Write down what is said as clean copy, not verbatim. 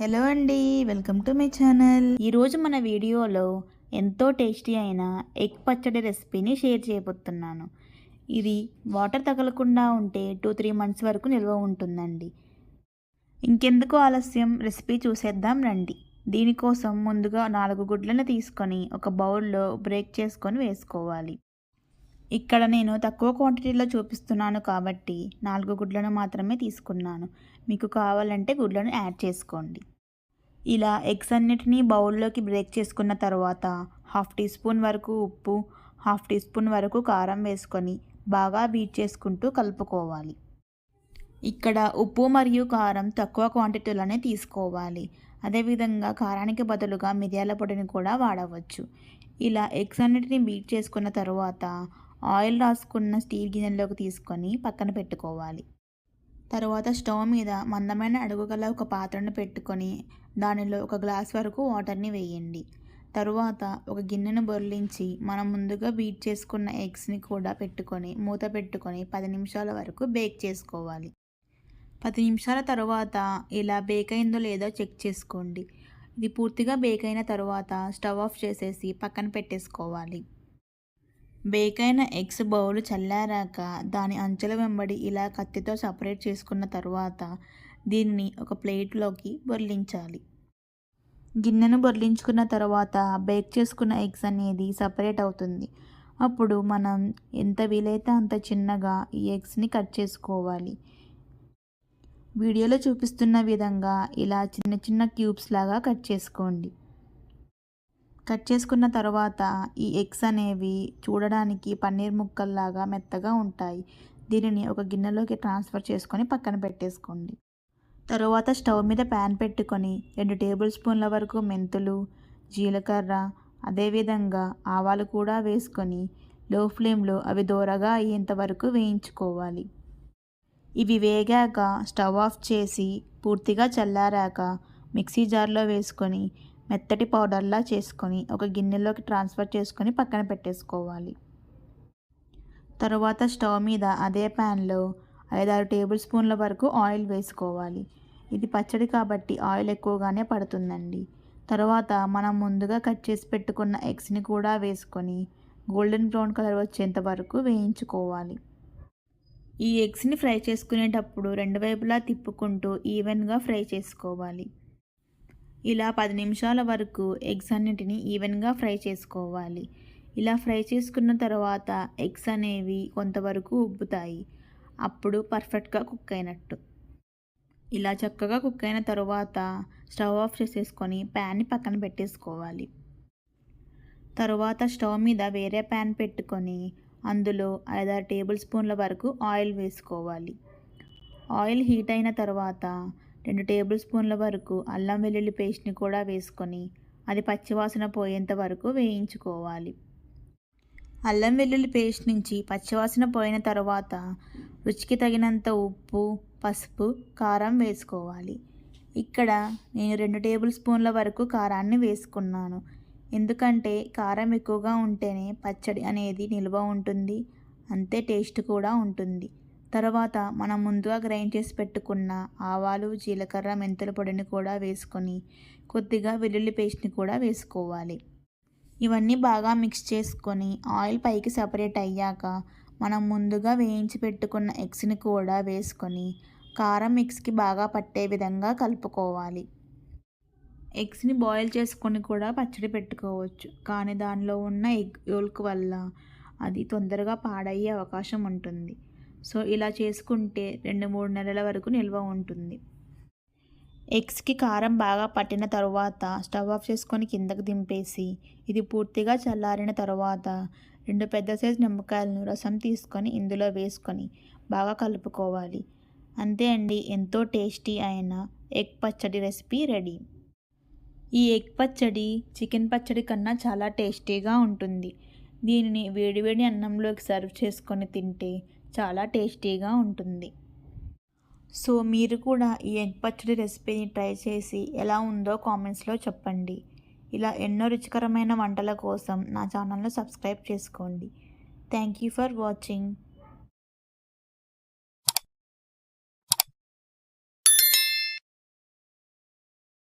Hello అండి, welcome to my channel. ఈరోజు మన వీడియోలో ఎంతో టేస్టీ అయిన ఎగ్ పచ్చడి రెసిపీని షేర్ చేయబోతున్నాను. ఇది వాటర్ తగలకుండా ఉంటే 2-3 మంత్స్ వరకు నిల్వ ఉంటుందండి. ఇంకెందుకు ఆలస్యం, రెసిపీ చూసేద్దాం రండి. దీనికోసం ముందుగా 4 గుడ్లను తీసుకొని ఒక బౌల్లో బ్రేక్ చేసుకొని వేసుకోవాలి. ఇక్కడ నేను తక్కువ క్వాంటిటీలో చూపిస్తున్నాను కాబట్టి 4 గుడ్లను మాత్రమే తీసుకున్నాను. మీకు కావాలంటే గుడ్లను యాడ్ చేసుకోండి. ఇలా ఎగ్స్ అన్నిటినీ బౌల్లోకి బ్రేక్ చేసుకున్న తర్వాత 1/2 టీ స్పూన్ వరకు ఉప్పు, 1/2 టీ స్పూన్ వరకు కారం వేసుకొని బాగా బీట్ చేసుకుంటూ కలుపుకోవాలి. ఇక్కడ ఉప్పు మరియు కారం తక్కువ క్వాంటిటీలోనే తీసుకోవాలి. అదేవిధంగా కారానికి బదులుగా మిరియాల పొడిని కూడా వాడవచ్చు. ఇలా ఎగ్స్ అన్నిటిని బీట్ చేసుకున్న తర్వాత ఆయిల్ రాసుకున్న స్టీల్ గిన్నెలోకి తీసుకొని పక్కన పెట్టుకోవాలి. తర్వాత స్టవ్ మీద మందమైన అడుగు గల ఒక పాత్రను పెట్టుకొని దానిలో 1 గ్లాస్ వరకు వాటర్ని వేయండి. తరువాత ఒక గిన్నెను బొర్లించి మనం ముందుగా బీట్ చేసుకున్న ఎగ్స్ని కూడా పెట్టుకొని మూత పెట్టుకొని 10 నిమిషాల వరకు బేక్ చేసుకోవాలి. 10 నిమిషాల తర్వాత ఇలా బేక్ అయిందో లేదో చెక్ చేసుకోండి. ఇది పూర్తిగా బేక్ అయిన తర్వాత స్టవ్ ఆఫ్ చేసేసి పక్కన పెట్టేసుకోవాలి. బేక్ అయిన ఎగ్స్ బౌల్ చల్లారాక దాని అంచుల వెంబడి ఇలా కత్తితో సపరేట్ చేసుకున్న తర్వాత దీన్ని ఒక ప్లేట్లోకి బొర్లించాలి. గిన్నెను బొర్లించుకున్న తర్వాత బేక్ చేసుకున్న ఎగ్స్ అనేది సపరేట్ అవుతుంది. అప్పుడు మనం ఎంత వీలైతే అంత చిన్నగా ఈ ఎగ్స్ని కట్ చేసుకోవాలి. వీడియోలో చూపిస్తున్న విధంగా ఇలా చిన్న చిన్న క్యూబ్స్ లాగా కట్ చేసుకోండి. కట్ చేసుకున్న తర్వాత ఈ ఎగ్స్ అనేవి చూడడానికి పన్నీర్ ముక్కల్లాగా మెత్తగా ఉంటాయి. దీనిని ఒక గిన్నెలోకి ట్రాన్స్ఫర్ చేసుకొని పక్కన పెట్టేసుకోండి. తరువాత స్టవ్ మీద ప్యాన్ పెట్టుకొని 2 టేబుల్ స్పూన్ల వరకు మెంతులు, జీలకర్ర, అదేవిధంగా ఆవాలు కూడా వేసుకొని లో ఫ్లేమ్లో అవి దోరగా అయ్యేంత వరకు వేయించుకోవాలి. ఇవి వేగాక స్టవ్ ఆఫ్ చేసి పూర్తిగా చల్లారాక మిక్సీ జార్లో వేసుకొని మెత్తటి పౌడర్లా చేసుకొని ఒక గిన్నెలోకి ట్రాన్స్ఫర్ చేసుకొని పక్కన పెట్టేసుకోవాలి. తరువాత స్టవ్ మీద అదే ప్యాన్లో 5-6 టేబుల్ స్పూన్ల వరకు ఆయిల్ వేసుకోవాలి. ఇది పచ్చడి కాబట్టి ఆయిల్ ఎక్కువగానే పడుతుందండి. తర్వాత మనం ముందుగా కట్ చేసి పెట్టుకున్న ఎగ్స్ని కూడా వేసుకొని గోల్డెన్ బ్రౌన్ కలర్ వచ్చేంత వరకు వేయించుకోవాలి. ఈ ఎగ్స్ని ఫ్రై చేసుకునేటప్పుడు 2 వైపులా తిప్పుకుంటూ ఈవెన్గా ఫ్రై చేసుకోవాలి. ఇలా 10 నిమిషాల వరకు ఎగ్స్ అన్నిటిని ఈవెన్గా ఫ్రై చేసుకోవాలి. ఇలా ఫ్రై చేసుకున్న తర్వాత ఎగ్స్ అనేవి కొంతవరకు ఉబ్బుతాయి. అప్పుడు పర్ఫెక్ట్గా కుక్ అయినట్టు. ఇలా చక్కగా కుక్ అయిన తర్వాత స్టవ్ ఆఫ్ చేసేసుకొని ప్యాన్ని పక్కన పెట్టేసుకోవాలి. తరువాత స్టవ్ మీద వేరే ప్యాన్ పెట్టుకొని అందులో 5-6 టేబుల్ స్పూన్ల వరకు ఆయిల్ వేసుకోవాలి. ఆయిల్ హీట్ అయిన తర్వాత 2 టేబుల్ స్పూన్ల వరకు అల్లం వెల్లుల్లి పేస్ట్ని కూడా వేసుకొని అది పచ్చివాసన పోయేంత వరకు వేయించుకోవాలి. అల్లం వెల్లుల్లి పేస్ట్ నుంచి పచ్చివాసన పోయిన తర్వాత రుచికి తగినంత ఉప్పు, పసుపు, కారం వేసుకోవాలి. ఇక్కడ నేను 2 టేబుల్ స్పూన్ల వరకు కారాన్ని వేసుకున్నాను. ఎందుకంటే కారం ఎక్కువగా ఉంటేనే పచ్చడి అనేది నిల్వ ఉంటుంది, అంతే టేస్ట్ కూడా ఉంటుంది. తర్వాత మనం ముందుగా గ్రైండ్ చేసి పెట్టుకున్న ఆవాలు, జీలకర్ర, మెంతుల పొడిని కూడా వేసుకొని కొద్దిగా వెల్లుల్లి పేస్ట్ని కూడా వేసుకోవాలి. ఇవన్నీ బాగా మిక్స్ చేసుకొని ఆయిల్ పైకి సపరేట్ అయ్యాక మనం ముందుగా వేయించి పెట్టుకున్న ఎగ్స్ని కూడా వేసుకొని కారం మిక్స్కి బాగా పట్టే విధంగా కలుపుకోవాలి. ఎగ్స్ని బాయిల్ చేసుకొని కూడా పచ్చడి పెట్టుకోవచ్చు, కానీ దానిలో ఉన్న ఎగ్ యోల్క్ వల్ల అది తొందరగా పాడయ్యే అవకాశం ఉంటుంది. సో ఇలా చేసుకుంటే 2-3 నెలల వరకు నిల్వ ఉంటుంది. ఎగ్స్కి కారం బాగా పట్టిన తర్వాత స్టవ్ ఆఫ్ చేసుకొని కిందకు దింపేసి ఇది పూర్తిగా చల్లారిన తర్వాత 2 పెద్ద సైజు నిమ్మకాయలను రసం తీసుకొని ఇందులో వేసుకొని బాగా కలుపుకోవాలి. అంతే అండి, ఎంతో టేస్టీ అయిన ఎగ్ పచ్చడి రెసిపీ రెడీ. ఈ ఎగ్ పచ్చడి చికెన్ పచ్చడి కన్నా చాలా టేస్టీగా ఉంటుంది. దీనిని వేడివేడి అన్నంలోకి సర్వ్ చేసుకొని తింటే చాలా టేస్టీగా ఉంటుంది. సో మీరు కూడా ఈ ఎగ్ పచ్చడి రెసిపీని ట్రై చేసి ఎలా ఉందో కామెంట్స్లో చెప్పండి. ఇలా ఎన్నో రుచికరమైన వంటల కోసం నా ఛానల్ను సబ్స్క్రైబ్ చేసుకోండి. Thank you for watching.